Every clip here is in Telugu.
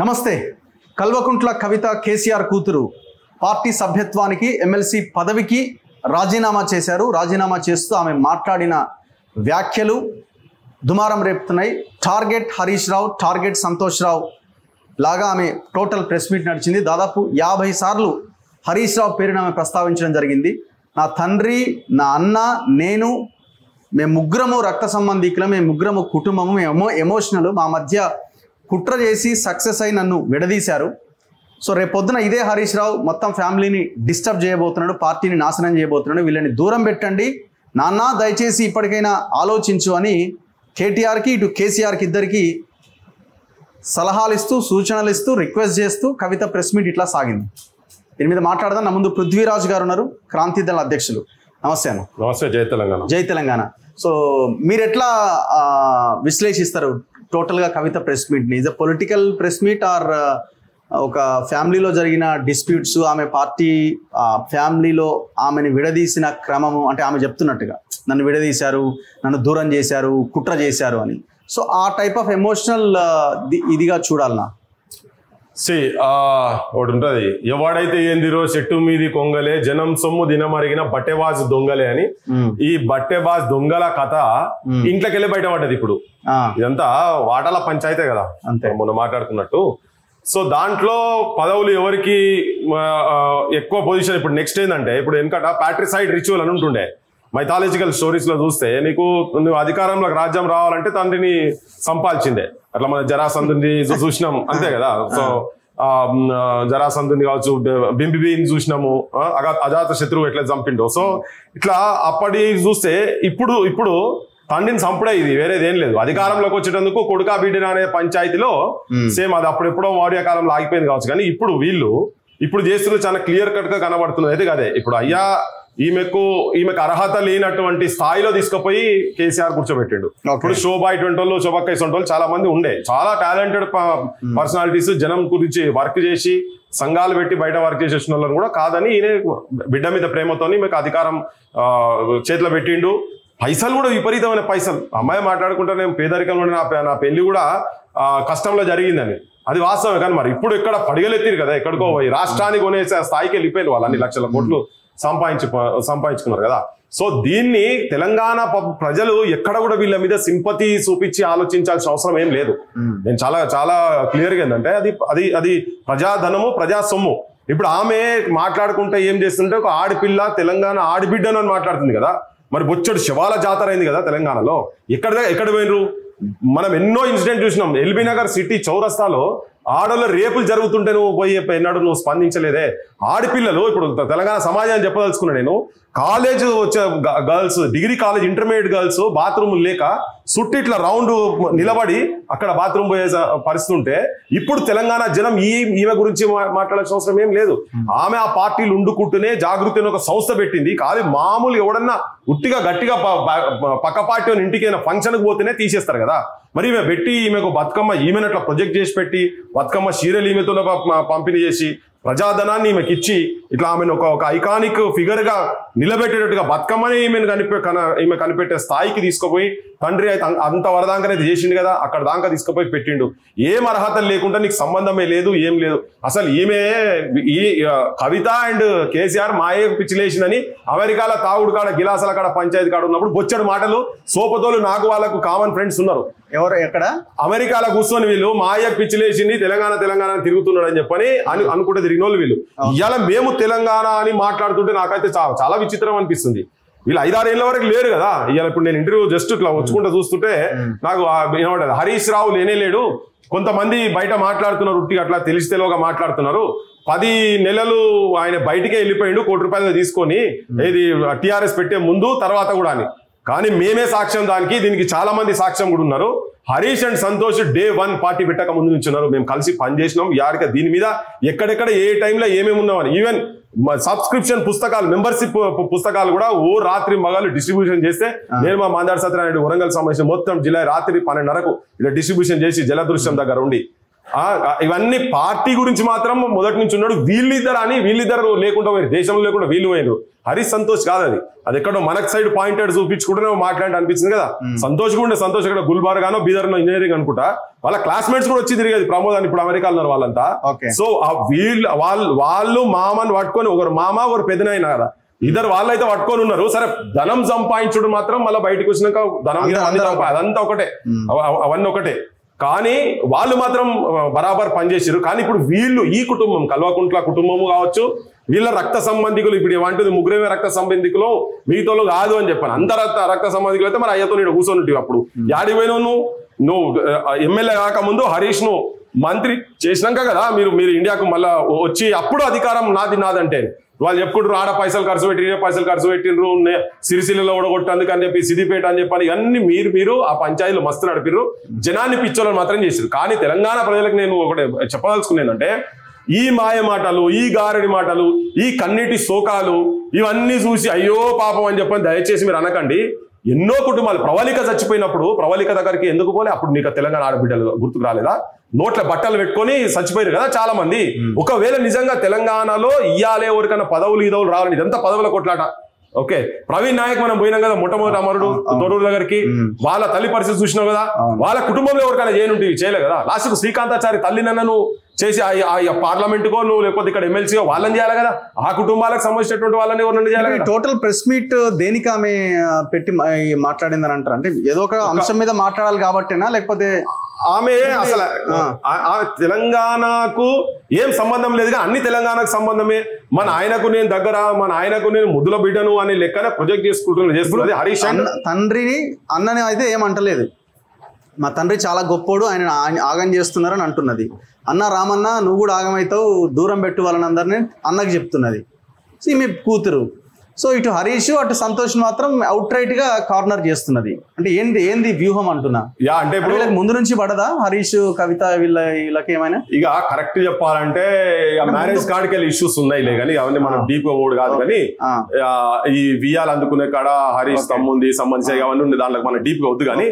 నమస్తే. కల్వకుంట్ల కవిత కేసీఆర్ కూతురు పార్టీ సభ్యత్వానికి ఎమ్మెల్సీ పదవికి రాజీనామా చేశారు. రాజీనామా చేస్తూ ఆమె మాట్లాడిన వ్యాఖ్యలు దుమారం రేపుతున్నాయి. టార్గెట్ హరీష్ రావు, టార్గెట్ సంతోష్ రావు లాగా ఆమె టోటల్ ప్రెస్ మీట్ నడిచింది. దాదాపు 50 సార్లు హరీష్ రావు పేరును ఆమె ప్రస్తావించడం జరిగింది. నా తండ్రి, నా అన్న, నేను, మేము ముగ్గురము రక్త సంబంధికులం, మేము ముగ్గురము కుటుంబము, మేము ఎమోషనల్, మా మధ్య కుట్ర చేసి సక్సెస్ అయి నన్ను విడదీశారు. సో రేపొద్దున ఇదే హరీష్ రావు మొత్తం ఫ్యామిలీని డిస్టర్బ్ చేయబోతున్నాడు, పార్టీని నాశనం చేయబోతున్నాడు, వీళ్ళని దూరం పెట్టండి నాన్న, దయచేసి ఇప్పటికైనా ఆలోచించు అని కేటీఆర్కి ఇటు కేసీఆర్కి ఇద్దరికి సలహాలు ఇస్తూ, సూచనలు ఇస్తూ, రిక్వెస్ట్ చేస్తూ కవిత ప్రెస్ మీట్ ఇట్లా సాగింది. దీని మీద మాట్లాడదాం. నా ముందు పృథ్వీరాజ్ గారు ఉన్నారు, క్రాంతి దళ అధ్యక్షులు. నమస్తే అన్న. నమస్తే. జై తెలంగాణ. జై తెలంగాణ. సో మీరు ఎట్లా విశ్లేషిస్తారు టోటల్గా కవిత ప్రెస్ మీట్ని? Is a political press meet or ఒక ఫ్యామిలీలో జరిగిన డిస్ప్యూట్స్, ఆమె పార్టీ ఫ్యామిలీలో ఆమెను విడదీసిన క్రమము, అంటే ఆమె చెప్తున్నట్టుగా నన్ను విడదీశారు, నన్ను దూరం చేశారు, కుట్ర చేశారు అని. సో ఆ టైప్ ఆఫ్ ఎమోషనల్ ఇదిగా చూడాలన్నా? ఒకటి ఉంటుంది, ఎవడైతే ఏందిరో చెట్టు మీది కొంగలే, జనం సొమ్ము దినమరిగిన బట్టెబాజ్ దొంగలే అని. ఈ బట్టెబాజ్ దొంగల కథ ఇంట్లోకి వెళ్ళి బయట పడ్డది. ఇప్పుడు ఇదంతా వాటాల పంచాయతే కదా, అంతే మొన్న మాట్లాడుకున్నట్టు. సో దాంట్లో పదవులు ఎవరికి ఎక్కువ పొజిషన్. ఇప్పుడు నెక్స్ట్ ఏంటంటే, ఇప్పుడు వెనకట ప్యాట్రిసైడ్ రిచువల్ అని ఉంటుండే. మైథాలజికల్ స్టోరీస్ లో చూస్తే నువ్వు అధికారంలోకి రాజ్యం రావాలంటే తండ్రిని సంపాల్చిందే. అట్లా మన జరాసంధుని చూసినాం, అంతే కదా. సో జరాసంధుని కావచ్చు, బింబిబిని చూసినాము, అజాత శత్రువు ఎట్లా చంపిండో. సో ఇట్లా అప్పటి చూస్తే ఇప్పుడు తండ్రిని చంపుడే, ఇది వేరేది ఏం లేదు. అధికారంలోకి వచ్చేటందుకు కొడుకా బిడ్డన అనే పంచాయతీలో సేమ్ అది అప్పుడు ఎప్పుడో మౌర్య కాలంలో ఆగిపోయింది కావచ్చు. కానీ ఇప్పుడు చేస్తున్న చాలా క్లియర్ కట్ గా కనబడుతున్నది. అయితే కదే ఇప్పుడు అయ్యా ఈమెకు అర్హత లేనటువంటి స్థాయిలో తీసుకుపోయి కేసీఆర్ కూర్చోబెట్టిండు. ఇప్పుడు శోభా ఇటువంటి వాళ్ళు, శోభక్క ఇటువంటి వాళ్ళు చాలా మంది ఉండే, చాలా టాలెంటెడ్ పర్సనాలిటీస్, జనం గురించి వర్క్ చేసి సంఘాలు పెట్టి బయట వర్క్ చేసేసిన వాళ్ళని కూడా కాదని ఈయన బిడ్డ మీద ప్రేమతో మీకు అధికారం చేతిలో పెట్టిండు. పైసలు కూడా విపరీతమైన పైసలు. అమ్మాయి మాట్లాడుకుంటే నేను పేదరికంలో నా పెళ్లి కూడా కష్టంలో జరిగిందని, అది వాస్తవమే. కానీ మరి ఇప్పుడు ఎక్కడ పడిగలెత్తిరు కదా, ఎక్కడికో పోయి రాష్ట్రానికి కొనేసే స్థాయికి వెళ్ళిపోయిన వాళ్ళు, అన్ని లక్షల కోట్లు సంపాదించుకున్నారు కదా. సో దీన్ని తెలంగాణ ప్రజలు ఎక్కడ కూడా వీళ్ళ మీద సింపతి చూపించి ఆలోచించాల్సిన అవసరం ఏం లేదు. నేను చాలా చాలా క్లియర్గా ఏంటంటే, అది ప్రజాధనము, ప్రజా సొమ్ము. ఇప్పుడు ఆమె మాట్లాడుకుంటే ఏం చేస్తుంటే, ఒక ఆడపిల్ల తెలంగాణ ఆడబిడ్డను అని మాట్లాడుతుంది కదా. మరి బొచ్చడు శివాల జాతర అయింది కదా తెలంగాణలో. ఎక్కడ పోయినరు? మనం ఎన్నో ఇన్సిడెంట్ చూసినాం. ఎల్బీ నగర్ సిటీ చౌరస్తాలో ఆడోళ్ళ రేపులు జరుగుతుంటే నువ్వు పోయి ఎన్నాడు నువ్వు స్పందించలేదే. ఆడపిల్లలు, ఇప్పుడు తెలంగాణ సమాజాన్ని చెప్పదలుచుకున్నా నేను, కాలేజ్ వచ్చే girls, degree college, intermediate girls bathroom లేక సుట్టి ఇట్లా రౌండ్ నిలబడి అక్కడ బాత్రూమ్ పోయే పరిస్థితి ఉంటే, ఇప్పుడు తెలంగాణ జనం ఈమె గురించి మాట్లాడాల్సిన అవసరం ఏం లేదు. ఆమె ఆ పార్టీలు ఉండుకుంటూనే జాగృతి అని ఒక సంస్థ పెట్టింది. కాదు మామూలు ఎవడన్నా ఉట్టిగా గట్టిగా పక్క పార్టీ ఇంటికైనా ఫంక్షన్కి పోతేనే తీసేస్తారు కదా. మరి ఈమె పెట్టి ఈమెకు బతుకమ్మ ఈమెను అట్లా ప్రొజెక్ట్ చేసి పెట్టి బతుకమ్మ చీరలు ఈమెతో పంపిణీ చేసి ప్రజాధనాన్ని ఈమెకి ఇచ్చి ఇట్లా ఆమెను ఒక ఐకానిక్ ఫిగర్ గా నిలబెట్టేటట్టుగా బతుకమ్మని ఈమె కనిపెట్టే స్థాయికి తీసుకుపోయి, తండ్రి అయితే అంత వరదాంకనైతే చేసిండు కదా, అక్కడ దాకా తీసుకుపోయి పెట్టిండు. ఏం అర్హతలు లేకుండా నీకు సంబంధమే లేదు, ఏం లేదు. అసలు ఈ కవిత అండ్ కేసీఆర్ మాయే పిచ్చిలేసిందని అమెరికాలో తాగుడు కాడ, గిలాసాల కాడ, పంచాయతీ కాడ ఉన్నప్పుడు బొచ్చడు మాటలు సోపతోలు. నాకు వాళ్ళకు కామన్ ఫ్రెండ్స్ ఉన్నారు. ఎవరు ఎక్కడ? అమెరికాలో కూర్చొని వీళ్ళు మాయ పిచ్చిలేసింది, తెలంగాణ తిరుగుతున్నాడు అని చెప్పని అనుకుంటే తిరిగిన వాళ్ళు వీళ్ళు. ఇవాళ మేము తెలంగాణ అని మాట్లాడుతుంటే నాకైతే చాలా విచిత్రం అనిపిస్తుంది. వీళ్ళు 5-6 ఏళ్ల వరకు లేరు కదా. ఇవాళ ఇప్పుడు నేను ఇంటర్వ్యూ జస్ట్ ఇట్లా వచ్చుకుంటా చూస్తుంటే నాకు ఏమంటారు, హరీష్ రావు లేడు. కొంతమంది బయట మాట్లాడుతున్నారు, ఉట్టిగా అట్లా తెలిసితేలోగా మాట్లాడుతున్నారు. 10 నెలలు ఆయన బయటికే వెళ్ళిపోయిండు, ₹1 కోటి తీసుకొని, ఇది టీఆర్ఎస్ పెట్టే ముందు తర్వాత కూడా అని. కానీ మేమే సాక్ష్యం దీనికి చాలా మంది సాక్ష్యం కూడా ఉన్నారు. Harish and Santosh day 1 party పెట్టక ముందు నుంచి ఉన్నారు. మేము కలిసి పనిచేసినాం. యాడిక దీని మీద ఎక్కడెక్కడ ఏ టైంలో ఏమేమి ఉన్నామని, ఈవెన్ సబ్స్క్రిప్షన్ పుస్తకాలు, మెంబర్షిప్ పుస్తకాలు కూడా రాత్రి మగాళ్ళు డిస్ట్రిబ్యూషన్ చేస్తే, నేను మా మందార్ సత్యనారాయణ వరంగల్ సంబంధించిన మొత్తం జిల్లా రాత్రి 12:30కు ఇలా డిస్ట్రిబ్యూషన్ చేసి జలదృశ్యం దగ్గర ఉండి ఇవన్నీ పార్టీ గురించి మాత్రం మొదటి నుంచి ఉన్నాడు. వీళ్ళిద్దరు లేకుండా పోయారు, దేశంలో లేకుండా వీళ్ళు పోయినారు. హరీష్ సంతోష్ కాదు అది ఎక్కడో మనకు సైడ్ పాయింటెడ్ చూపించుకుంటే మాట్లాడి అనిపించింది కదా. సంతోష్ ఇక్కడ గుల్బర్గానో బీదర్నో ఇంజనీరింగ్ అనుకుంటా, వాళ్ళ క్లాస్మేట్స్ కూడా వచ్చి తిరిగేది ప్రమోద్ అని, ఇప్పుడు అమెరికాలో ఉన్నారు వాళ్ళంతా. సో వాళ్ళు మామని పట్టుకొని, ఒకరు మామ ఒకరు పెద్దనైనా కదా, ఇద్దరు వాళ్ళైతే పట్టుకొని ఉన్నారు. సరే ధనం సంపాదించడం మాత్రం మళ్ళీ బయటకు వచ్చినాక ధనం అదంతా ఒకటే, అవన్నీ ఒకటే. కానీ వాళ్ళు మాత్రం బరాబర్ పనిచేసారు. కానీ ఇప్పుడు వీళ్ళు ఈ కుటుంబం కల్వకుంట్ల కుటుంబము కావచ్చు, వీళ్ళ రక్త సంబంధికులు, ఇప్పుడు ఏమంటుంది ముగ్గురేమే రక్త సంబంధికులు, మిగతాలో కాదు అని చెప్పాను. అంత రక్త సంబంధికులు అయితే మరి అయ్యతో నేను కూర్చొని అప్పుడు యాడిపోయినావు నువ్వు ఎమ్మెల్యే కాకముందు హరీష్ ను మంత్రి చేసినాక కదా మీరు ఇండియాకు మళ్ళా వచ్చి అప్పుడు అధికారం నాదంటే వాళ్ళు చెప్పుకుంటారు ఆడ పైసలు ఖర్చు పెట్టి పైసలు ఖర్చు పెట్టిండ్రు, సిరిసిల్లలో ఓడగొట్టేందుకు అని చెప్పి సిద్దిపేట అని చెప్పని ఇవన్నీ మీరు ఆ పంచాయతీలు మస్తు నడిపిర్రు, జనాన్ని పిచ్చోళ్ళని మాత్రం చేసారు. కానీ తెలంగాణ ప్రజలకు నేను ఒకటి చెప్పదలుచుకునేదంటే, ఈ మాయ మాటలు, ఈ గారడి మాటలు, ఈ కన్నీటి శోకాలు ఇవన్నీ చూసి అయ్యో పాపం అని చెప్పని దయచేసి మీరు అనకండి. ఎన్నో కుటుంబాలు ప్రవళిక చచ్చిపోయినప్పుడు ప్రవళిక దగ్గరికి ఎందుకు పోలే? అప్పుడు నీకు తెలంగాణ ఆడబిడ్డలు గుర్తుకు రాలేదా? నోట్ల బట్టలు పెట్టుకొని చచ్చిపోయారు కదా చాలా మంది. ఒకవేళ నిజంగా తెలంగాణలో ఇయ్యాలే ఎవరికైనా పదవులు రావాలని, ఇదంతా పదవుల కొట్లాట. ఓకే, ప్రవీణ్ నాయక్ మనం పోయినాం కదా మొట్టమొదటి అమరుడు తొర్రూరు దగ్గరికి, వాళ్ళ తల్లి పరిస్థితి చూసినావు కదా, వాళ్ళ కుటుంబంలో ఎవరికైనా చేయలే కదా. లాస్ట్కు శ్రీకాంతాచారి తల్లి నన్ను చేసి పార్లమెంటుకో నువ్వు లేకపోతే ఇక్కడ ఎమ్మెల్సీగా వాళ్ళని చేయాలి కదా, ఆ కుటుంబాలకు సంబంధించినటువంటి వాళ్ళని ఎవరిని చేయాలి కదా. టోటల్ ప్రెస్ మీట్ దేనికి ఆమె పెట్టి మాట్లాడిందని అంటారు? అంటే ఏదో ఒక అంశం మీద మాట్లాడాలి కాబట్టేనా, లేకపోతే ఆమె అసలు తెలంగాణకు ఏం సంబంధం లేదుగా, అన్ని తెలంగాణకు సంబంధమే. మన ఆయనకు నేను దగ్గర, మన ఆయనకు నేను ముద్దుల బిడ్డను అనే లెక్కనే ప్రొజెక్ట్ చేస్తున్నది హరీష్. తండ్రిని అన్నని అయితే ఏమంటలేదు, మా తండ్రి చాలా గొప్పోడు, ఆయన ఆగం చేస్తున్నారని అంటున్నది. అన్న రామన్న నువ్వు కూడా ఆగమవుతావు, దూరం పెట్టు వాళ్ళని అందరినీ అన్నకి చెప్తున్నది. సో ఈమె కూతురు. సో ఇటు హరీష్ అటు సంతోష్ మాత్రం అవుట్ రైట్ గా కార్నర్ చేస్తున్నది. అంటే ఏంది వ్యూహం అంటున్నా. అంటే ఇప్పుడు ముందు నుంచి పడదా హరీష్ కవిత వీళ్ళకి ఏమైనా? ఇక కరెక్ట్ చెప్పాలంటే మ్యారేజ్ కార్డ్కి వెళ్ళి ఇష్యూస్ ఉన్నాయిలే కానీ అవన్నీ మనం డీప్ గా ఓడు కాదు. కానీ ఈ వియాలు అందుకునే కాడ హరీష్ తమ్ముంది సంబంధించి అవన్నీ ఉంది, దాంట్లో మనం డీప్ గా వద్దు. కానీ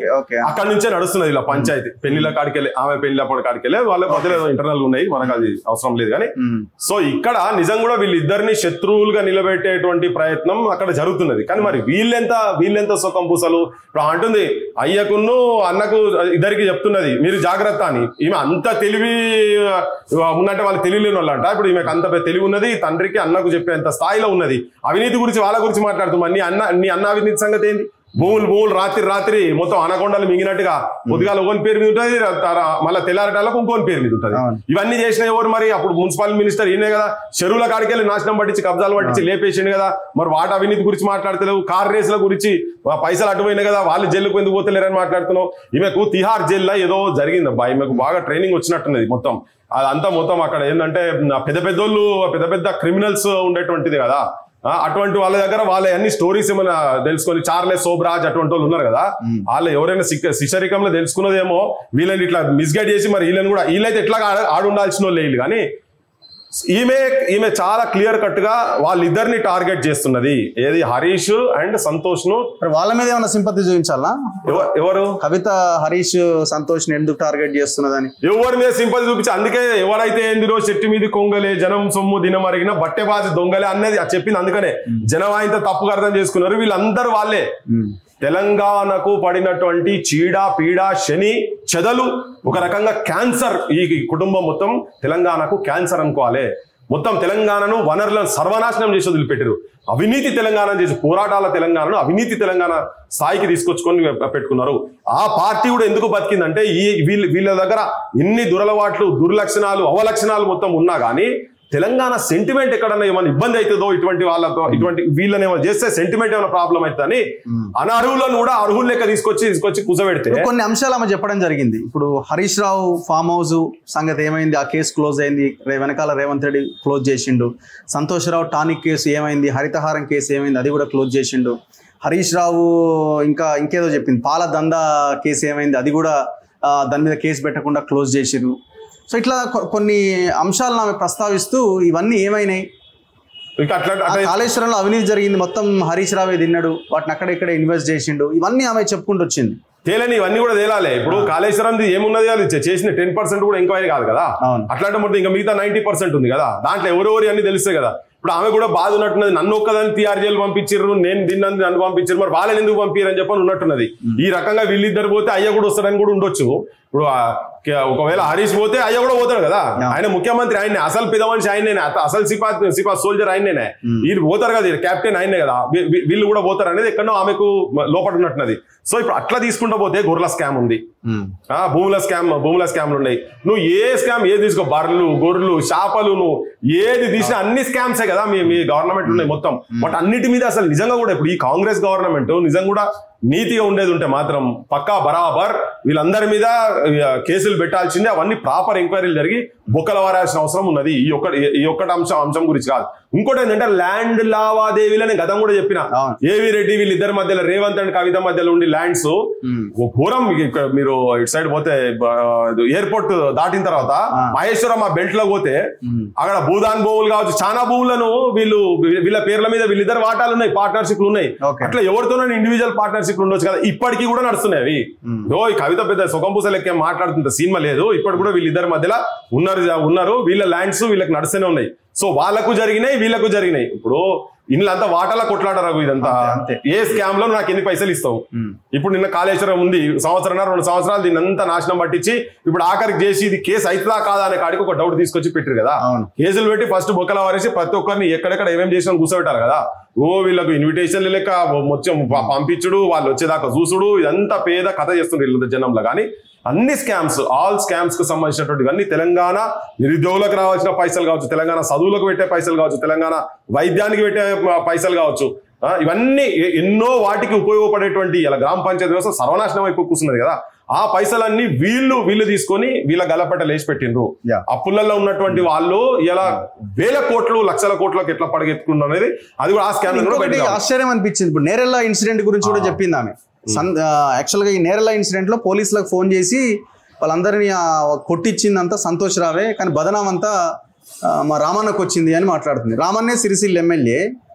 అక్కడ నుంచే నడుస్తున్నది ఇలా పంచాయతీ. పెళ్లిళ్ళ కాడికి వెళ్ళి ఆమె పెళ్లిళ్ళప్పటి కాడికి వెళ్ళి వాళ్ళ మధ్యలో ఇంటర్నల్ ఉన్నాయి, మనకు అది అవసరం లేదు. కానీ సో ఇక్కడ నిజం కూడా వీళ్ళిద్దరిని శత్రువులుగా నిలబెట్టేటువంటి ప్రయత్నం అక్కడ జరుగుతున్నది. కానీ మరి వీళ్ళెంత సుఖం పూసలు. ఇప్పుడు అంటుంది అయ్యకును అన్నకు ఇద్దరికి చెప్తున్నది మీరు జాగ్రత్త అని. ఈమె అంత తెలివి ఉన్నట్టే వాళ్ళు తెలియలేని వాళ్ళంట. ఇప్పుడు ఈమెకు అంత తెలివి ఉన్నది, తండ్రికి అన్నకు చెప్పేంత స్థాయిలో ఉన్నది. అవినీతి గురించి వాళ్ళ గురించి మాట్లాడుతున్నాం. నీ అన్న అవినీతి సంగతి ఏంది? భూములు రాత్రి మొత్తం అనకొండలు మింగినట్టుగా పొద్దుగాల ఒకని పేరు మీద ఉంటుంది, మళ్ళీ తెల్లారటాలకు ఇంకోని పేరు మీద ఉంటుంది. ఇవన్నీ చేసిన ఎవరు మరి? అప్పుడు మున్సిపల్ మినిస్టర్ ఈయనే కదా. చెరువుల కాడికి వెళ్ళి నాశనం పట్టించి కబ్జాలు పట్టించి లేపేసిండు కదా. మరి వాటి అవినీతి గురించి మాట్లాడతలేవు. కార్ రేసుల గురించి పైసలు అటుపోయినాయి కదా, వాళ్ళు జైలుకు ఎందుకు పోతలేరని మాట్లాడుతున్నావు. ఈమెకు తిహార్ జైల్లో ఏదో జరిగిందబ్బా, ఈమెకు బాగా ట్రైనింగ్ వచ్చినట్టున్నది. మొత్తం అదంతా మొత్తం అక్కడ ఏంటంటే పెద్ద క్రిమినల్స్ ఉండేటువంటిది కదా. అటువంటి వాళ్ళ దగ్గర వాళ్ళ అన్ని స్టోరీస్ ఏమైనా తెలుసుకొని, చార్లెస్ సోబ్రాజ్ అటువంటి వాళ్ళు ఉన్నారు కదా, వాళ్ళు ఎవరైనా శిశరికంలో తెలుసుకున్నదేమో వీళ్ళని ఇట్లా మిస్గైడ్ చేసి మరి వీళ్ళైతే ఎట్లా ఆడుండాల్సిన వాళ్ళు వీళ్ళు. కానీ ఈమె చాలా క్లియర్ కట్ గా వాళ్ళిద్దరిని టార్గెట్ చేస్తున్నది. ఏది హరీష్ అండ్ సంతోష్ ను. వాళ్ళ మీద ఏమైనా సింపతి చూపించాలా? ఎవరు? కవిత హరీష్ సంతోష్ ని ఎందుకు టార్గెట్ చేస్తున్నదని ఎవరి మీద సింపతి చూపించి, అందుకే ఎవరైతే ఏందిరో చెట్టు మీద కొంగలే జనం సొమ్ము దినమరిగిన బట్టెబాజి దొంగలే అన్నది చెప్పింది. అందుకనే జనం ఆయనతో తప్పుగా అర్థం చేసుకున్నారు. వీళ్ళందరూ వాళ్ళే. తెలంగాణకు పడినటువంటి చీడ పీడ శని చెదలు ఒక రకంగా క్యాన్సర్. ఈ కుటుంబం మొత్తం తెలంగాణకు క్యాన్సర్ అనుకోవాలి. మొత్తం తెలంగాణను వనరులను సర్వనాశనం చేసి వదిలిపెట్టారు. అవినీతి తెలంగాణ చేసి పోరాటాల తెలంగాణను అవినీతి తెలంగాణ స్థాయికి తీసుకొచ్చుకొని పెట్టుకున్నారు. ఆ పార్టీ కూడా ఎందుకు బతికిందంటే వీళ్ళ దగ్గర ఎన్ని దురలవాట్లు, దుర్లక్షణాలు, అవలక్షణాలు మొత్తం ఉన్నా కానీ తెలంగాణ సెంటిమెంట్ ఎక్కడన్నా ఏమైనా ఇబ్బంది అవుతుందో, ఇటువంటి వాళ్ళతో వీళ్ళని ఏమైనా చేస్తే సెంటిమెంట్ ఏమైనా ప్రాబ్లం అవుతుందని అనర్హులను కూడా అర్హులు లెక్క తీసుకొచ్చి కూర్చోబెడితే కొన్ని అంశాలు ఆమె చెప్పడం జరిగింది. ఇప్పుడు హరీష్ రావు ఫామ్ హౌస్ సంగతి ఏమైంది? ఆ కేసు క్లోజ్ అయింది, వెనకాల రేవంత్ రెడ్డి క్లోజ్ చేసిండు. సంతోష్ రావు టానిక్ కేసు ఏమైంది? హరితహారం కేసు ఏమైంది? అది కూడా క్లోజ్ చేసిండు. హరీష్ రావు ఇంకేదో చెప్పింది, పాల దందా కేసు ఏమైంది? అది కూడా దాని మీద కేసు పెట్టకుండా క్లోజ్ చేసిరు. సో ఇట్లా కొన్ని అంశాలను ఆమె ప్రస్తావిస్తూ ఇవన్నీ ఏమైనాయి, కాళేశ్వరంలో అవినీతి జరిగింది, మొత్తం హరీష్ రావే తిన్నాడు, వాటిని అక్కడెక్కడ ఇన్వెస్ట్ చేసిండు, ఇవన్నీ ఆమె చెప్పుకుంటూ వచ్చింది. తేలని ఇవన్నీ కూడా తేలాలి. ఇప్పుడు కాళేశ్వరం ఏమున్నది అది చేసిన 10% కూడా ఎంక్వైరీ కాదు కదా. అట్లాంటి మొత్తం ఇంకా మిగతా 90% ఉంది కదా, దాంట్లో ఎవరెవరి అన్ని తెలుస్తాయి కదా. ఇప్పుడు ఆమె కూడా బాధ ఉన్నట్టున్నది, నన్ను ఒక్కదాన్ని TR జైలు పంపించారు, నేను తిన్నది నన్ను పంపించారు, మరి వాళ్ళని ఎందుకు పంపించారని చెప్పని ఉన్నట్టున్నది. ఈ రకంగా వీళ్ళిద్దరు పోతే అయ్య కూడా వస్తాడని కూడా ఉండొచ్చు. ఇప్పుడు ఒకవేళ హరీష్ పోతే అయ్య కూడా పోతాడు కదా, ఆయన ముఖ్యమంత్రి ఆయనే, అసలు పెద్ద మనిషి ఆయనే, అసలు సిపా సోల్జర్ ఆయనే, వీళ్ళు పోతారు కదా, కెప్టెన్ ఆయనే కదా, వీళ్ళు కూడా పోతారు అనేది ఎక్కడో ఆమెకు లోపల ఉన్నట్టున్నది. సో ఇప్పుడు అట్లా తీసుకుంటూ పోతే గొర్రెల స్కామ్ ఉంది, భూముల స్కామ్లు ఉన్నాయి. నువ్వు ఏ స్కామ్ ఏది తీసుకో, బర్రెలు గొర్రెలు చేపలు నువ్వు ఏది తీసినా అన్ని స్కామ్సే కదా మీ గవర్నమెంట్ ఉన్నాయి మొత్తం. బట్ అన్నిటి మీద అసలు నిజంగా కూడా ఇప్పుడు ఈ కాంగ్రెస్ గవర్నమెంట్ నిజంగా కూడా నీతిగా ఉండేది ఉంటే మాత్రం పక్కా బరాబర్ వీళ్ళందరి మీద కేసులు పెట్టాల్సిందే, అవన్నీ ప్రాపర్ ఎంక్వైరీలు జరిగి బొక్కలు వారాల్సిన అవసరం ఉన్నది. ఈ ఒక్కటి అంశం గురించి కాదు. ఇంకోటి ఏంటంటే ల్యాండ్ లావాదేవీలని గతం కూడా చెప్పిన, ఏవి రెడ్డి వీళ్ళిద్దరి మధ్యలో, రేవంత్ అండ్ కవిత మధ్యలో ఉండి ల్యాండ్స్ ఘోరం. మీరు ఇటు సైడ్ పోతే ఎయిర్పోర్ట్ దాటిన తర్వాత మహేశ్వరం ఆ బెల్ట్ లో పోతే అక్కడ భూదాన్ భూములు కావచ్చు, చాలా భూములను వీళ్ళ పేర్ల మీద వీళ్ళిద్దరు వాటాలు ఉన్నాయి, పార్ట్నర్షిప్లు ఉన్నాయి. అట్లా ఎవరితోనైనా ఇండివిజువల్ పార్ట్నర్షిప్ ఉండొచ్చు కదా, ఇప్పటికీ కూడా నడుస్తున్నాయి అవి. ఈ కవిత పెద్ద సుఖంపూస లెక్క మాట్లాడుతున్న సినిమా లేదు, ఇప్పటి కూడా వీళ్ళిద్దరి మధ్యలో ఉన్నారు, వీళ్ళ ల్యాండ్స్ వీళ్ళకి నడుస్తూనే ఉన్నాయి. సో వాళ్ళకు జరిగినాయి, వీళ్ళకు జరిగినాయి. ఇప్పుడు ఇన్నంతా వాటాల కొట్లాడరాగు, ఇదంతా ఏ స్కామ్ లో నాకు ఎన్ని పైసలు ఇస్తావు. ఇప్పుడు నిన్న కాళేశ్వరం ఉంది, 2 సంవత్సరాలు దీన్ని అంతా నాశనం పట్టించి ఇప్పుడు ఆఖరికి చేసి ఇది కేసు అవుతుందా కాదా అనే కాడికి ఒక డౌట్ తీసుకొచ్చి పెట్టారు కదా. కేసులు పెట్టి ఫస్ట్ బొక్కల వారేసి ప్రతి ఒక్కరిని ఎక్కడెక్కడ ఏమేమి చేసిన కూర్చోబెట్టారు కదా. వీళ్ళకు ఇన్విటేషన్లు లెక్క మొత్తం పంపించుడు, వాళ్ళు వచ్చేదాకా చూసుడు, ఇదంతా పేద కథ చేస్తుండ్రు వీళ్ళ జనంలో. కానీ అన్ని స్కామ్స్, ఆల్ స్కామ్స్ కు సంబంధించినటువంటి అన్ని తెలంగాణ నిరుద్యోగులకు రావాల్సిన పైసలు కావచ్చు, తెలంగాణ చదువులకు పెట్టే పైసలు కావచ్చు, తెలంగాణ వైద్యానికి పెట్టే పైసలు కావచ్చు, ఇవన్నీ ఎన్నో వాటికి ఉపయోగపడేటువంటి ఇలా గ్రామ పంచాయతీ వ్యవస్థ సర్వనాశనం అయిపోయి కూర్చున్నది కదా. ఆ పైసలన్నీ వీళ్ళు తీసుకొని వీళ్ళ గల్లపెట్ట లేచి పెట్టిండ్రు. అప్పులలో ఉన్నటువంటి వాళ్ళు ఇలా వేల కోట్లు లక్షల కోట్లకు ఎట్లా పడగెత్తుకున్నారు అనేది అది కూడా ఆ స్కామ్. ఆశ్చర్యం అనిపించింది. ఇప్పుడు నేరెళ్ళ ఇన్సిడెంట్ గురించి కూడా చెప్పింది ఆమె. యాక్చువల్గా ఈ నేరెళ్ళ ఇన్సిడెంట్ లో పోలీసులకు ఫోన్ చేసి వాళ్ళందరినీ కొట్టించిందంతా సంతోష్ రావే, కానీ బదనాం అంతా మా రామన్నకు వచ్చింది అని మాట్లాడుతుంది. రామన్నే సిరిసిల్ల ఎమ్మెల్యే,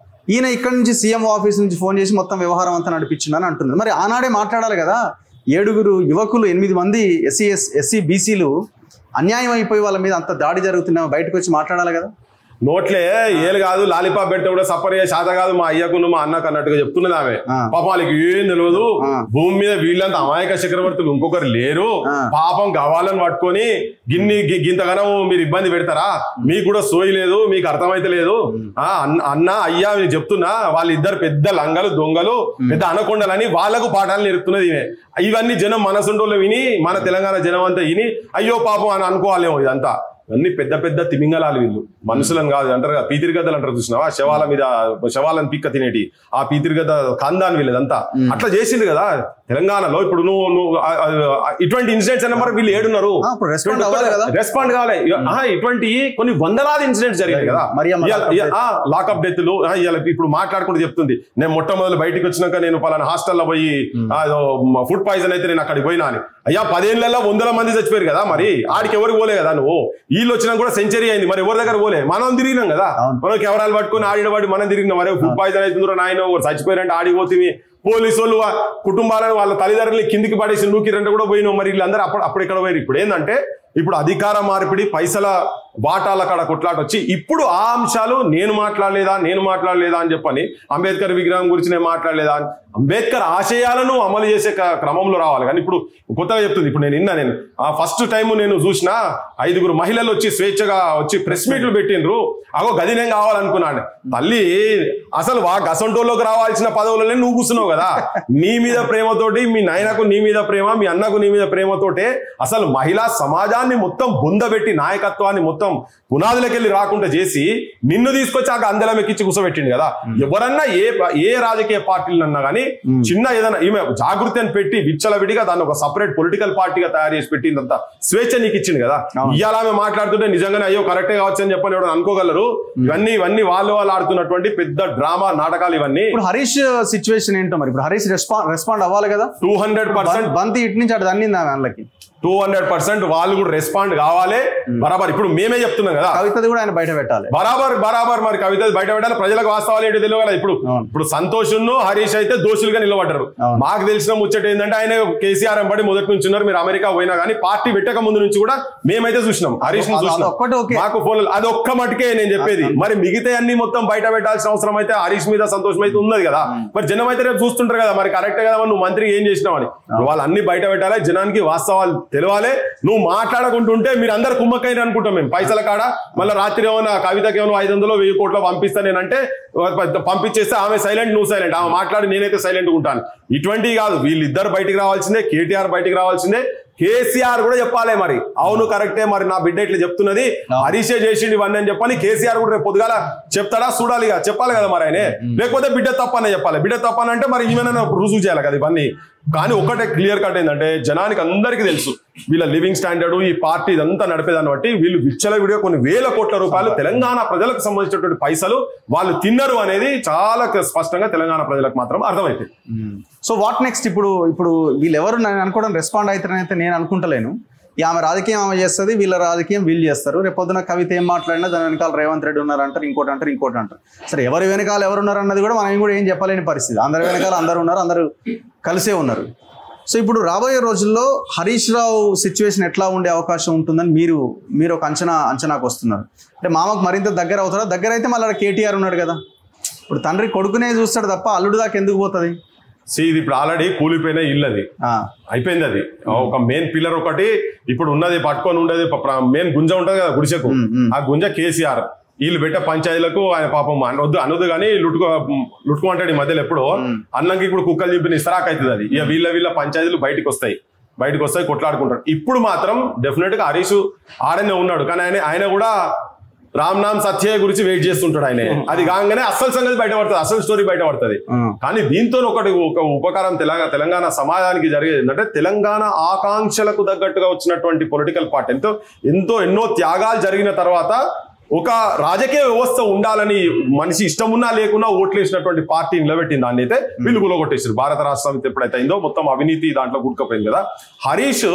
ఈయన ఇక్కడ నుంచి సీఎం ఆఫీస్ నుంచి ఫోన్ చేసి మొత్తం వ్యవహారం అంతా నడిపించిందని అంటున్నారు. మరి ఆనాడే మాట్లాడాలి కదా. 7 యువకులు 8 మంది ఎస్సీ బీసీలు అన్యాయం అయిపోయి వాళ్ళ మీద అంత దాడి జరుగుతున్నా బయటకు వచ్చి మాట్లాడాలి కదా. నోట్లే ఏలు కాదు, లాలిపాప్ పెడితే కూడా సఫర్ అయ్యే శాత కాదు మా అయ్యకును మా అన్నకు అన్నట్టుగా చెప్తున్నది ఆమె. పాపం వాళ్ళకి ఏం తెలియదు, భూమి మీద వీళ్ళంతా అమాయక చక్రవర్తులు ఇంకొకరు లేరు, పాపం కావాలని పట్టుకొని గింతగానో మీరు ఇబ్బంది పెడతారా, మీకు కూడా సోయి లేదు, మీకు అర్థమైతే లేదు. అన్న అయ్యా నేను చెప్తున్నా, వాళ్ళిద్దరు పెద్ద లంగలు దొంగలు, పెద్ద అనకొండలని వాళ్లకు పాఠాలు నేర్పుతున్నది. ఇవన్నీ జనం మనసుండోళ్ళు విని, మన తెలంగాణ జనం అంతా విని అయ్యో పాపం అని అనుకోవాలేమో. ఇదంతా అన్ని పెద్ద పెద్ద తిమింగలాలు వీళ్ళు, మనుషులను కాదు. అంటారు కదా పీతిరిగద్దలు అంటారు, చూసినావా, శవాల మీద శవాలను పిక్క తినేటి ఆ పీతిరిగద్ద ఖాందాన్ వీళ్ళదంతా అట్లా చేసింది కదా తెలంగాణలో. ఇప్పుడు నువ్వు ఇటువంటి ఇన్సిడెంట్స్ అన్న మరి వీళ్ళు ఏడున్నారు, రెస్పాండ్ కావాలి. ఇటువంటి కొన్ని వందలాది ఇన్సిడెంట్స్ జరిగాయి కదా, లాకప్ డెత్లు. ఇప్పుడు మాట్లాడుకుంటూ చెప్తుంది, నేను మొట్టమొదలు బయటకు వచ్చినాక నేను పలానా హాస్టల్లో పోయి ఫుడ్ పాయిజన్ అయితే నేను అక్కడికి పోయినా అని. అయ్యా 10 ఏళ్లలో 100 మంది చచ్చిపోయారు కదా, మరి ఆడికి ఎవరికి పోలే కదా. నువ్వు వీళ్ళు వచ్చినా కూడా సెంచరీ అయింది, మరి ఎవరి దగ్గర పోలే, మనం తిరిగినాం కదా. మనం కెమెరాలు పట్టుకుని ఆడినవాడి మనం తిరిగినాం. మరి ఫుడ్ పాయిజన్ అవుతుందో నాయన చచ్చిపోయారంటే ఆడిపోతుంది. పోలీసు వాళ్ళు కుటుంబాలను వాళ్ళ తల్లిదండ్రులు కిందికి పడేసి నూకిరంటే కూడా పోయినాం. మరి వీళ్ళందరూ అప్పుడు ఎక్కడ పోయారు. ఇప్పుడు ఏంటంటే ఇప్పుడు అధికార మార్పిడి, పైసల వాటాల కాడ కొట్లాట వచ్చి ఇప్పుడు ఆ అంశాలు నేను మాట్లాడలేదా అని చెప్పని, అంబేద్కర్ విగ్రహం గురించి నేను మాట్లాడలేదా అని, అంబేద్కర్ ఆశయాలను అమలు చేసే క్రమంలో రావాలి. కానీ ఇప్పుడు కొత్తగా చెప్తుంది. ఇప్పుడు నేను ఫస్ట్ టైం నేను చూసిన 5 మహిళలు వచ్చి స్వేచ్ఛగా వచ్చి ప్రెస్ మీట్లు పెట్టిండ్రు. అగో గది నేను కావాలనుకున్నాను. తల్లి అసలు గసంటోల్లోకి రావాల్సిన పదవులనే నువ్వు కూర్చున్నావు కదా. నీ మీద ప్రేమతోటి, మీ నాయనకు నీ మీద ప్రేమ, మీ అన్నకు నీ మీద ప్రేమతోటే అసలు మహిళా సమాజాన్ని మొత్తం బొందబెట్టి నాయకత్వాన్ని మొత్తం పునాదులకెళ్ళి రాకుండా చేసి నిన్ను తీసుకొచ్చి ఆ అందలం ఎక్కించి కూర్చోబెట్టింది కదా. ఎవరన్నా ఏ రాజకీయ పార్టీలన్నా కానీ చిన్న ఏదైనా ఈమె జాగృతి అని పెట్టి విచ్చలవిడిగా దాన్ని ఒక సపరేట్ పొలిటికల్ పార్టీగా తయారు చేసి పెట్టిందంతా స్వేచ్ఛ నీకు ఇచ్చింది కదా. ఇవాళ ఆమె మాట్లాడుతుంటే నిజంగానే అయ్యో కరెక్టే కావచ్చు అని చెప్పని ఎవరైనా అనుకోగలరు. ఇవన్నీ వాళ్ళు ఆడుతున్నటువంటి పెద్ద డ్రామా నాటకాలు ఇవన్నీ. ఇప్పుడు హరీష్ సిచ్యువేషన్ ఏంటో మరి. ఇప్పుడు హరీష్ రెస్పాండ్ అవ్వాలి కదా 200%. బంతి ఇటు నుంచి అటు దన్నింది ఆమె వాళ్ళకి. 200% వాళ్ళు కూడా రెస్పాండ్ కావాలి బరాబర్. ఇప్పుడు మేమే చెప్తున్నాం కదా, కవితది కూడా ఆయన బయట పెట్టాలి బరాబర్ మరి కవిత బయట పెట్టాలి, ప్రజలకు వాస్తవాలు ఏంటో తెలియదు కదా. ఇప్పుడు సంతోష్ హరీష్ అయితే దోషులుగా నిలబడ్డారు. మాకు తెలిసిన ముచ్చట ఏంటంటే ఆయన కేసీఆర్ ఎంబడి మొదటి నుంచి ఉన్నారు. మీరు అమెరికా పోయినా కానీ పార్టీ పెట్టక ముందు నుంచి కూడా మేమైతే చూసినాం, హరీష్ ను చూసినాం. మాకు ఫోన్ అది ఒక్క మటుకే నేను చెప్పేది. మరి మిగతా అన్ని మొత్తం బయట పెట్టాల్సిన అవసరం అయితే హరీష్ మీద సంతోషం అయితే ఉన్నది కదా. మరి జనం అయితే రేపు చూస్తుంటారు కదా, మరి కరెక్టే కదా నువ్వు మంత్రికి ఏం చేసినావు అని. వాళ్ళు అన్ని బయట పెట్టాలి, జనానికి వాస్తవాలు తెలియాలి. నువ్వు మాట్లాడకుంటుంటే మీరు అందరు కుమ్మక్కైన అనుకుంటాం మేము పైసల కాడ. మళ్ళీ రాత్రి ఏమైనా కవితకి ఏమైనా 500-1000 కోట్లు పంపిస్తా నేనంటే పంపించేస్తే ఆమె సైలెంట్, నువ్వు సైలెంట్, ఆమె మాట్లాడి నేనైతే సైలెంట్ ఉంటాను. ఇటువంటివి కాదు, వీళ్ళిద్దరు బయటికి రావాల్సిందే, కేటీఆర్ బయటికి రావాల్సిందే, కేసీఆర్ కూడా చెప్పాలి. మరి అవును కరెక్టే, మరి నా బిడ్డ ఇట్లా చెప్తున్నది, హరీషే చేసిండు ఇవన్నీ అని చెప్పని కేసీఆర్ కూడా రేపు పొద్దుగాల చెప్తాడా చూడాలి, చెప్పాలి కదా మరి ఆయనే. లేకపోతే బిడ్డ తప్పనే చెప్పాలి. బిడ్డ తప్పనంటే మరి ఈమెనైనా రుజువు చేయాలి కదా ఇవన్నీ. కానీ ఒకటే క్లియర్ కట్ ఏంటంటే జనానికి అందరికీ తెలుసు వీళ్ళ లివింగ్ స్టాండర్డ్, ఈ పార్టీ ఇదంతా నడిపేదాన్ని బట్టి వీళ్ళు విచ్చలవిడిగా కొన్ని వేల కోట్ల రూపాయలు తెలంగాణ ప్రజలకు సంబంధించినటువంటి పైసలు వాళ్ళు తిన్నారు అనేది చాలా స్పష్టంగా తెలంగాణ ప్రజలకు మాత్రం అర్థమైపోయింది. So what next? ఇప్పుడు వీళ్ళెవరు నేను అనుకోవడం రెస్పాండ్ అవుతారనైతే నేను అనుకుంటలేను. ఆమె రాజకీయం ఆమె చేస్తుంది, వీళ్ళ రాజకీయం వీళ్ళు చేస్తారు. రేపు పొద్దున కవిత ఏం మాట్లాడినా దాని వెనకాల రేవంత్ రెడ్డి ఉన్నారంటారు, ఇంకోటి అంటారు. సరే, ఎవరి వెనకాల ఎవరున్నారు అన్నది కూడా మనం కూడా ఏం చెప్పలేని పరిస్థితి. అందరి వెనకాల అందరూ ఉన్నారు, అందరూ కలిసే ఉన్నారు. సో ఇప్పుడు రాబోయే రోజుల్లో హరీష్ రావు సిచ్యువేషన్ ఎట్లా ఉండే అవకాశం ఉంటుందని మీరు ఒక అంచనాకు వస్తున్నారు. అంటే మామకు మరింత దగ్గర అవుతారా? దగ్గర అయితే మళ్ళీ కేటీఆర్ ఉన్నాడు కదా. ఇప్పుడు తండ్రి కొడుకునే చూస్తాడు తప్ప అల్లుడు దాకా ఎందుకు పోతుంది? ఇది ఇప్పుడు ఆల్రెడీ కూలిపోయిన ఇల్లు, అది అయిపోయింది. అది ఒక మెయిన్ పిల్లర్ ఒకటి ఇప్పుడు ఉన్నది పట్టుకొని ఉండేది, మెయిన్ గుంజ ఉంటది కదా గుడిసెకు, ఆ గుంజ కేసీఆర్. వీళ్ళు పెట్టే పంచాయతీలకు ఆయన పాపం అనొద్దు కానీ లుట్టుకుంటాడు ఈ మధ్యలో. ఎప్పుడు అన్నంకి ఇప్పుడు కుక్కలు చింపిన ఇస్తరాక్ అవుతుంది అది. ఇక వీళ్ళ పంచాయతీలు బయటకు వస్తాయి కొట్లాడుకుంటారు. ఇప్పుడు మాత్రం డెఫినెట్ గా హరీష్ ఆడనే ఉన్నాడు, కానీ ఆయన కూడా రామ్నామ్ సత్య గురించి వెయిట్ చేస్తుంటాడు ఆయన. అది కాగానే అసలు సంగతి బయటపడుతుంది, అసలు స్టోరీ బయటపడుతుంది. కానీ దీంతో ఒక ఉపకారం తెలంగాణ సమాజానికి జరిగేది ఏంటంటే, తెలంగాణ ఆకాంక్షలకు తగ్గట్టుగా వచ్చినటువంటి పొలిటికల్ పార్టీ ఎన్నో త్యాగాలు జరిగిన తర్వాత ఒక రాజకీయ వ్యవస్థ ఉండాలని మనిషి ఇష్టం ఉన్నా లేకున్నా ఓట్లేసినటువంటి పార్టీ నిలబెట్టింది. దాన్ని అయితే వీళ్ళు గులగొట్టేసారు. భారత రాష్ట్రం ఎప్పుడైతే అయిందో మొత్తం అవినీతి దాంట్లో గుడ్కపోయింది కదా. హరీష్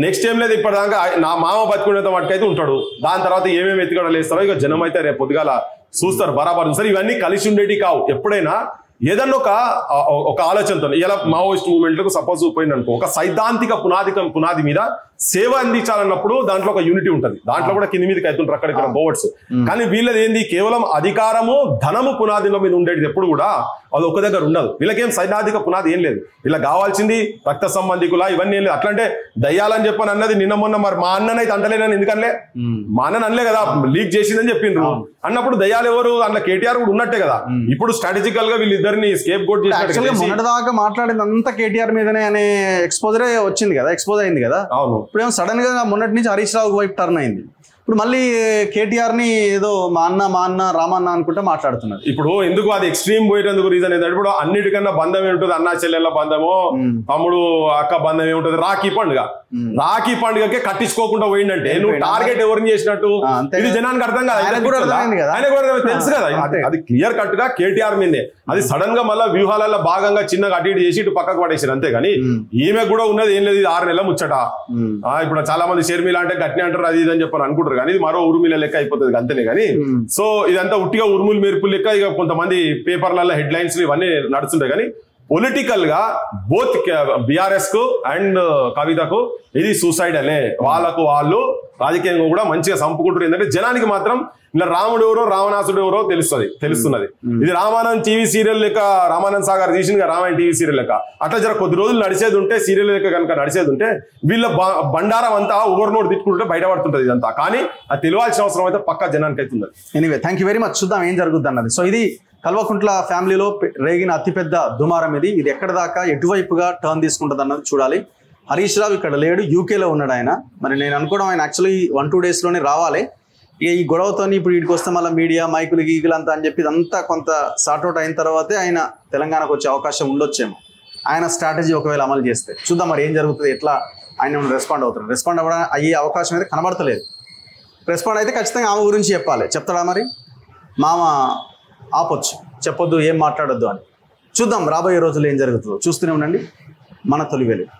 నెక్స్ట్ ఏం లేదు, ఇప్పటిదాకా నా మామ బతుకునేంత మటుకైతే ఉంటాడు. దాని తర్వాత ఏమేమి ఎత్తుగడలు వేస్తారో ఇక జనం అయితే రేపు పొద్దుగాల చూస్తారు, బరాబర్ చూస్తారు. ఇవన్నీ కలిసి ఉండేటి కావు. ఎప్పుడైనా ఏదన్నా ఒక ఆలోచనతో ఇలా మావోయిస్ట్ మూవ్మెంట్లకు సపోజ్ పోయింది అనుకో, ఒక సైద్ధాంతిక పునాది మీద సేవ అందించాలన్నప్పుడు దాంట్లో ఒక యూనిటీ ఉంటుంది. దాంట్లో కూడా కింది మీదకి అవుతుంటారు అక్కడిక్కడ బోర్డ్స్. కానీ వీళ్ళది ఏంది, కేవలం అధికారము ధనము పునాదిలో మీద ఉండేది ఎప్పుడు కూడా అది ఒక దగ్గర ఉండదు. వీళ్ళకేం సైద్ధాంతిక పునాది ఏం లేదు. వీళ్ళకి కావాల్సింది రక్త సంబంధికులా ఇవన్నీ ఏం లేదు. అట్లంటే దయ్యాలని చెప్పని అన్నది నిన్న మొన్న మరి మా అన్ననైతే అంటలేనని ఎందుకనలే, మా అన్నని అనలే కదా, లీక్ చేసిందని చెప్పిండ్రు. అన్నప్పుడు దయ్యాలు ఎవరు? అందులో కేటీఆర్ కూడా ఉన్నట్టే కదా. ఇప్పుడు స్ట్రాటజికల్ గా వీళ్ళిద్దరిని స్కేప్ గోట్ చేసి మొన్నటిదాకా మాట్లాడింది అంతా కేటీఆర్ మీదనే అనే ఎక్స్పోజరే వచ్చింది కదా, ఎక్స్పోజ్ అయింది కదా. అవును. ఇప్పుడేమో సడన్ గా మొన్నటి నుంచి హరీష్ రావు వైపు టర్న్ అయింది. ఇప్పుడు మళ్ళీ కేటీఆర్ ని ఏదో మా అన్న రామన్న అనుకుంటే మాట్లాడుతున్నారు. ఇప్పుడు ఎందుకు అది ఎక్స్ట్రీమ్ పోయేందుకు రీజన్ ఏంటంటే, ఇప్పుడు అన్నిటికన్నా బంధం ఏముంటుంది, అన్నా చెల్లెళ్ళ బంధము, తమ్ముడు అక్క బంధం ఏముంటుంది, రాఖీ పండుగకే కట్టించుకోకుండా పోయిందంటే నువ్వు టార్గెట్ ఎవరిని చేసినట్టు ఇది జనానికి అర్థం కాదు. ఆయన కూడా తెలుసు కదా, అది క్లియర్ కట్ గా కేటీఆర్ మీదే. అది సడన్ గా మళ్ళీ వ్యూహాలలో భాగంగా చిన్నగా అటు ఇటు చేసి ఇటు పక్కకు పడేసారు అంతేగాని ఈమె కూడా ఉన్నది ఏం లేదు. ఇది 6 నెలల ముచ్చట. ఇప్పుడు చాలా మంది షర్మిల అంటే గట్టినే అంటారు, అది ఇది అని చెప్పని అనుకుంటారు. కానీ ఇది మరో ఉరుమిల లెక్క అయిపోతుంది అంతేనే. కానీ సో ఇదంతా ఉట్టిగా ఉరుములు మెరుపులు లెక్క. ఇక కొంతమంది పేపర్లలో హెడ్ లైన్స్ ఇవన్నీ నడుస్తుంటాయి. కానీ పొలిటికల్ గా బోత్ బీఆర్ఎస్ కు అండ్ కవితకు ఇది సూసైడ్ అనే వాళ్ళు రాజకీయంగా కూడా మంచిగా సంపుకుంటారు. ఏంటంటే జనానికి మాత్రం ఇలా రాముడు ఎవరో రావణాసుడు ఎవరో తెలుస్తున్నది. ఇది రామానంద్ టీవీ సీరియల్ లెక్క, రామానంద్ సాగర్ తీసిన రామాయణ టీవీ సీరియల్ లెక్క అట్లా జర కొద్ది రోజులు నడిచేది ఉంటే, సీరియల్ లెక్క కనుక నడిచేది ఉంటే వీళ్ళ బండారం అంతా ఒకరినోడు తిట్టుకుంటే బయటపడుతుంటది ఇదంతా. కానీ అది తెలియాల్సిన అవసరం అయితే పక్కా జనానికి అవుతుంది. Anyway, thank you very much. చూద్దాం ఏం జరుగుద్ది అన్నది. సో ఇది కల్వకుంట్ల ఫ్యామిలీలో రేగిన అతిపెద్ద దుమారం. ఇది ఎక్కడ దాకా ఎటువైపుగా టర్న్ తీసుకుంటుంది అన్నది చూడాలి. హరీష్ రావు ఇక్కడ లేడు, యూకేలో ఉన్నాడు ఆయన. మరి నేను అనుకోవడం ఆయన యాక్చువల్లీ 1-2 డేస్లోనే రావాలి. ఇక ఈ గొడవతో ఇప్పుడు వీడికి వస్తే మళ్ళీ మీడియా మైకులు గీకులు అంతా అని చెప్పి ఇదంతా కొంత సార్ట్అవుట్ అయిన తర్వాతే ఆయన తెలంగాణకు వచ్చే అవకాశం ఉండొచ్చేమో, ఆయన స్ట్రాటజీ ఒకవేళ అమలు చేస్తే. చూద్దాం మరి ఏం జరుగుతుంది, ఎట్లా ఆయన రెస్పాండ్ అవుతారు. రెస్పాండ్ అయ్యే అవకాశం అయితే కనబడతలేదు. రెస్పాండ్ అయితే ఖచ్చితంగా ఆమె గురించి చెప్తాడా మరి? మామ ఆపొచ్చు, చెప్పొద్దు, ఏం మాట్లాడొద్దు అని. చూద్దాం రాబోయే రోజుల్లో ఏం జరుగుతుందో. చూస్తూనే ఉండండి మన తొలి వెలుగు.